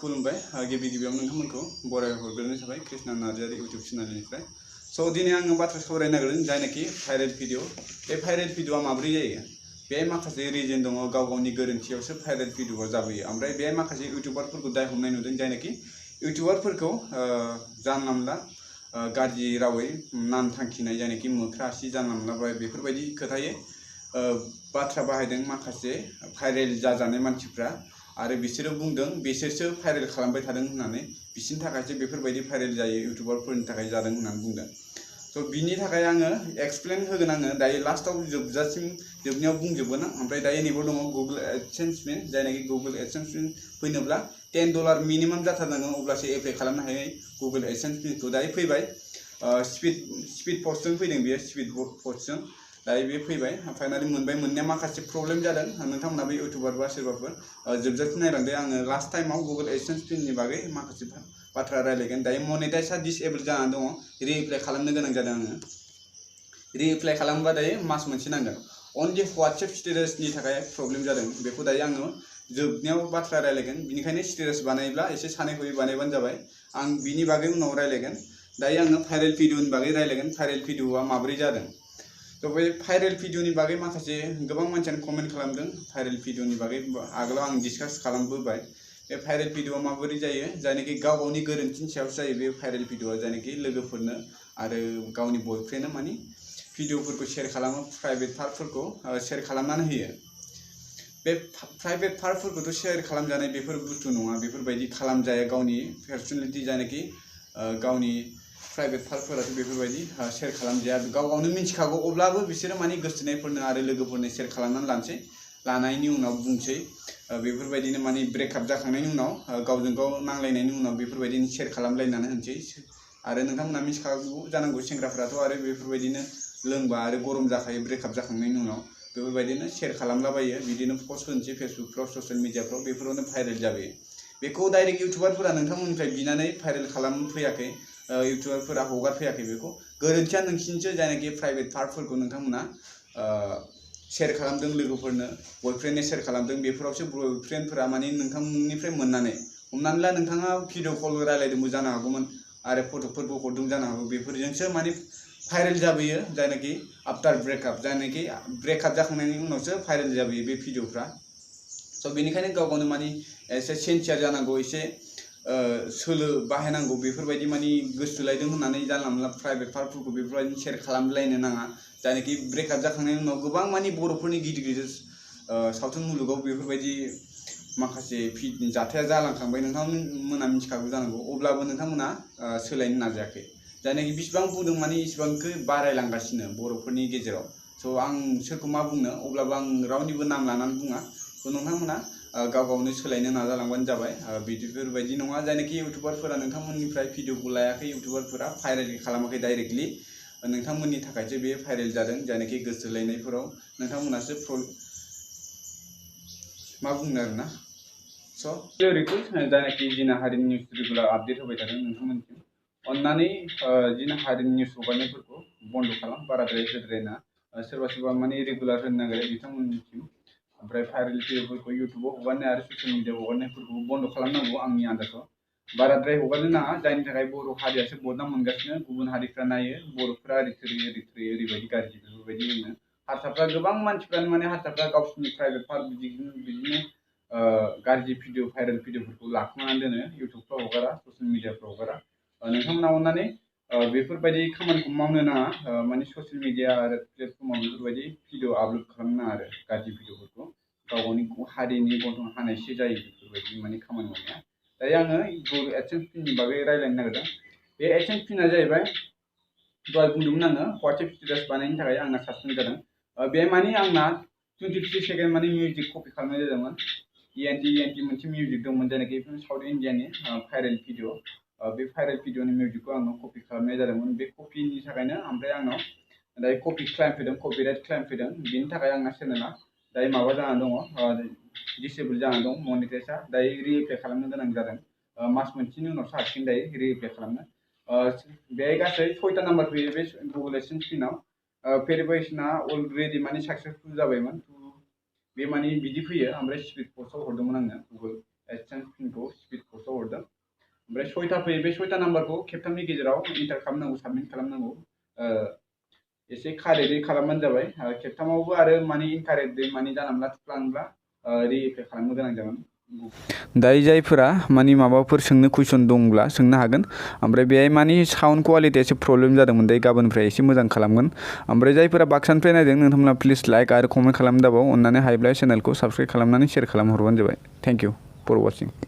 खुलुमबाय गिबि गिबियाव नोंथांमोनखौ बराय हरग्रोनाय थाबाय कृष्णा नार्जारि इउटुब चेनेलनिफ्राय। स' दिनै आङो बाथ्रा सावरायनो नागिरदों जायनाखि भाइरेल भिडिअ। बे भाइरेल भिडिअआ माबोरै जायो? बे माखासे रिजन दङ, गाव गावनि गोरोन्थियावसो भाइरेल भिडिअआ जाबोयो। ओमफ्राय बे माखासे इउटुबारफोरखौ दाय हमनाय नुदों, जायनाखि इउटुबारफोरखौ जानला मोनला गाज्रि रावै नाम थांखिनाय, जायनाखि मोख्रा आसि जानला मोनला बेफोरबायदि खोथायै बाथ्रा बाहायदों माखासे भाइरेल जाजानाय मानसिफ्रा। आरो बिसोरो बुंदों बिसोरसो भाइरेल खालामबाय थादों होननानै, बिसोरनि थाखायसो बेफोरबायदि भाइरेल जायो, इउटुबारफोरनि थाखाय जादों होननानै बुंदों। स' बिनि थाखाय आङो एक्सप्लेन होगोन। आङो दायो लास्टआव जोबजासिम जोबनायाव बुंजोबगोन आं। ओमफ्राय दायो नैबाव दङ गुगोल एडसेन्स पिन, जायनाखि गुगोल एडसेन्स पिन फैनोब्ला $10 मिनिमाम जाथारनांगोन, अब्लासो एप्लाइ खालामनो हायो गुगोल एडसेन्स पिनखौ। दायो फैबाय, स्पिड पस्टजों फैदों बियो, स्पिड पस्टजों दायो बे फैबाय। फाइनालि मोनबाय। मोननाया माखासे प्रब्लेम जादों, नोंथांमोना बे इउटुबार बा सोरबाफोर जोबजासिम नायलांदो। आङो लास्ट टाइमाव गुगोल एडसेन्स पिननि बागै माखासे बाथ्रा रायलायगोन। दायो मनेटाइजआ डिसेबल जानानै दङ, रिएप्लाइ खालामनो गोनां जादों आङो। रिएप्लाइ खालामबा दायो मास मोनसे नांगोन। अनलि वाट्सएप स्टेटासनि थाखाय प्रब्लेम जादों, बेखौ दायो आङो जोबनायाव बाथ्रा रायलायगोन। बिनिखायनो स्टेटास बानायोब्ला एसे सानै हयै बानायबानो जाबाय। आं बिनि बागै उनाव रायलायगोन। दायो आङो भाइरेल भिडिअनि बागै रायलायगोन, भाइरेल भिडिअआ माबोरै जादों। थ' बे भाइरेल भिडिअनि बागै माखासे गोबां मानसियानो कमेन्ट खालामदों। भाइरेल भिडिअनि बागै आगोलाव आं डिसकास खालामबोबाय। बे भाइरेल भिडिअआ माबोरै जायो, जायनाखि गाव गावनि गोरोन्थिनि सायावसो जायो बे भाइरेल भिडिअआ। जायनाखि लोगोफोरनो आरो गावनि बयफ्रेन्डनो मानि भिडिअफोरखौ शेयार खालामो, प्राइभेट पार्टफोरखौ शेयार खालामनानै होयो। बे प्राइभेट पार्टफोरखौथ' शेयार खालामजानाय बेफोर बुस्थु नङा, बेफोरबायदि खालामजाया। गावनि पार्सनेलिटि, जायनाखि गावनि प्राइभेट पार्टफोराथ' बेफोरबायदि शेयार खालामजाया, गाव गावनो मिथिखागौ। अब्लाबो बिसोरो मानि गोसथोनायफोरनो आरो लोगोफोरनो शेयार खालामनानै लानोसै, लानायनि उनाव बुंसै। बेफोरबायदिनो मानि ब्रेकआप जाखांनायनि उनाव, गावजों गाव नांलायनायनि उनाव बेफोरबायदिनो शेयार खालामलायनानै होनोसै। आरो नोंथांमोना मिथिखागौ जानांगौ, सेंग्राफ्राथ' आरो बेफोरबायदिनो लोंबा आरो गरम जाखायो ब्रेकआप जाखांनायनि उनाव। बेफोरबायदिनो शेयार खालामलाबायो, बिदिनो पस्ट होनोसै फेसबुकफ्राव, ससियेल मिडियाफ्राव, बेफोरावनो भाइरेल जाबोयो। बेखौ डाइरेक्ट इउटुबारफोरा नोंथांमोननिफ्राय बिनानै भाइरेल खालामफैयाखै, इउटुबारफोरा हगारफैयाखै। बेखौ गोरोन्थिया नोंसिनिसो, जायनाखि प्राइभेट पार्टफोरखौ नोंथांमोना शेयार खालामदों, लोगोफोरनो बयफ्रेन्डनो शेयार खालामदों। बेफोरावसो बयफ्रेन्डफोरा माने नोंथांनिफ्राय मोननानै, हमनानै ला नोंथाङा भिडिअ कल रायलायदोंबो जानो हागौमोन आरो फट'फोरबो हरदों जानो हागौ, बेफोरजोंसो माने भाइरेल जाबोयो। जायनाखि आफ्टार ब्रेकआप, जायनाखि ब्रेकआप जाखांनायनि उनावसो भाइरेल जाबोयो बे भिडिअफ्रा। स' बेनिखायनो गाव गावनो माने एसे सिनसियार जानांगौ, एसे सोलो बाहायनांगौ। बेफोरबायदि माने गोसोथोलायदों होननानै जानला मोनला प्राइभेट पार्टफोरखौ बेफोरबायदि शेयार खालामलायनो नाङा। जायनाखि ब्रेकआप जाखांनायनि उनाव गोबां माने बर'फोरनि गिदिर गिदिर सावथुन मुलुगाव बेफोरबायदि माखासे जाथाया जालांखांबाय, नोंथांमोना मिथिखागौ जानांगौ। अब्लाबो नोंथांमोना सोलायनो नाजायाखै। जायनाखि बिसिबां बुंदों माने इसिबांखौ बारायलांगासिनो बर'फोरनि गेजेराव। स' आं सोरखौ मा बुंनो, अब्लाबो आं रावनिबो नाम लानानै बुङा। थ' नोंथांमोना गाव गावनो सोलायनो नाजालांबानो जाबाय। बेफोरबायदि नङा, जायनाखि इउटुबारफोरा नोंथांमोननिफ्राय भिडिअखौ लायाखै, इउटुबारफोरा भाइरेल खालामाखै डाइरेक्टलि, नोंथांमोननि थाखायसो बे भाइरेल जादों। जायनाखि गोसोथोलायनायफोराव नोंथांमोनासो मा बुंनो आरोना। स' जायनाखि जिना हारिनि निउस रेगुलार आपडेट होबाय थादों नोंथांमोननिसिम, अन्नानै जिना हारिनि निउस हगारनायफोरखौ बन्द' खालाम, बाराद्राय होद्रायना। सोरबा सोरबा माने रेगुलार होनो नागिरो बिथांमोननिसिम। ओमफ्राय भाइरेल भिडिअफोरखौ इउटुबाव हगारनाय आरो ससियेल मिडियाआव हगारनायफोरखौ बन्द' खालामनांगौ आंनि आन्दाजाव। बाराद्राय हगारनो नाङा, जायनि थाखाय बर' हारियासो बदनाम मोनगासिनो। गुबुन हारिफ्रा नायो बर'फ्रा ओरैबायदि गाज्रि, बेफोरबायदि होनो। हारसाफ्रा गोबां मानसिफ्रानो माने हारसाफ्रा गावसिनि प्राइभेट पार्ट बिदिनो गाज्रि भिडिअ, भाइरेल भिडिअफोरखौ लाखुमानानै दोनो, इउटुबफ्राव हगारा, ससियेल मिडियाफ्राव हगारा। नोंथांमोना अन्नानै बेफोरबायदि खामानिखौ मावनो नाङा। माने ससियेल मिडिया आरो प्लेटफर्माव बेफोरबायदि भिडिअ आपल'ड खालामनो नाङा आरो गाज्रि भिडिअफोरखौ। गाव गावनि हारिनि गन्थं हानायसो जायो बेफोरबायदि माने खामानि मावनाया। दायो आङो गुगोल एडसेन्स पिननि बागै रायलायनो नागिरदों। बे एडसेन्स पिना जाहैबाय, दहाय बुंदोंमोन आङो वाट्सएप स्टेटास बानायनो थाखाय आंना साबसिन जादों। बे माने आंना 23 सेकेन्ड माने मिउजिक कपि खालामनाय जादोंमोन। ENT मोनसे मिउजिक दंमोन, जायनाखि साउथ इण्डियानि भाइरेल भिडिअ। बे भाइरेल भिडिअनि मिउजिकखौ आङो कपि खालामनाय जादोंमोन। बे कपिनि थाखायनो ओमफ्राय आंनाव दायो कपि क्लाइम फैदों, कपिराइट क्लाइम फैदों। बेनि थाखाय आंना चेनेला दायो माबा जानानै दङ, डिसेबल जानानै दं मनिटाइजआ। दायो रिएप्लाइ खालामनो गोनां जादों। मास मोनसेनि उनावसो हासिगोन दायो रिएप्लाइ खालामनो। बेहाय गासै 6टा नाम्बार फैयो बे गुगोल एडसेन्स पिनाव। भेरिफिकेसना अलरेडि माने साक्सेसफुल जाबायमोन। बे माने बिदि फैयो। ओमफ्राय स्पिड पस्टआव हरदोंमोन आङो, गुगोल एडसेन्स पिनखौ स्पिड पस्टआव ओमफ्राय 6टा फैयो बे 6टा नाम्बारखौ खेबथामनि गेजेराव इन्टार खालामनांगौ साबमिट खालामनांगौ एसे कारेक्टै खालामबानो जाबाय खेबथामावबो आरो माने इनकारेक्टै माने जानला थुफ्लाङोब्ला रिएप्लाइ खालामनो गोनां जागोन दायो जायफोरा माने माबाफोर सोंनो कुइसन दंब्ला सोंनो हागोन ओमफ्राय बेहाय माने साउन्ड क्वालिटिया एसे प्रब्लेम जादोंमोन दायो गाबोननिफ्राय एसे मोजां खालामगोन ओमफ्राय जायफोरा बाक्सानिफ्राय नायदों नोंथांमोना प्लिज लाइक आरो कमेन्ट खालामनो दाबाव अननानै हायोब्ला चेनेलखौ साबस्क्राइब खालामनानै शेयार खालामहरबानो जाबाय थेंक इउ फर वाचिं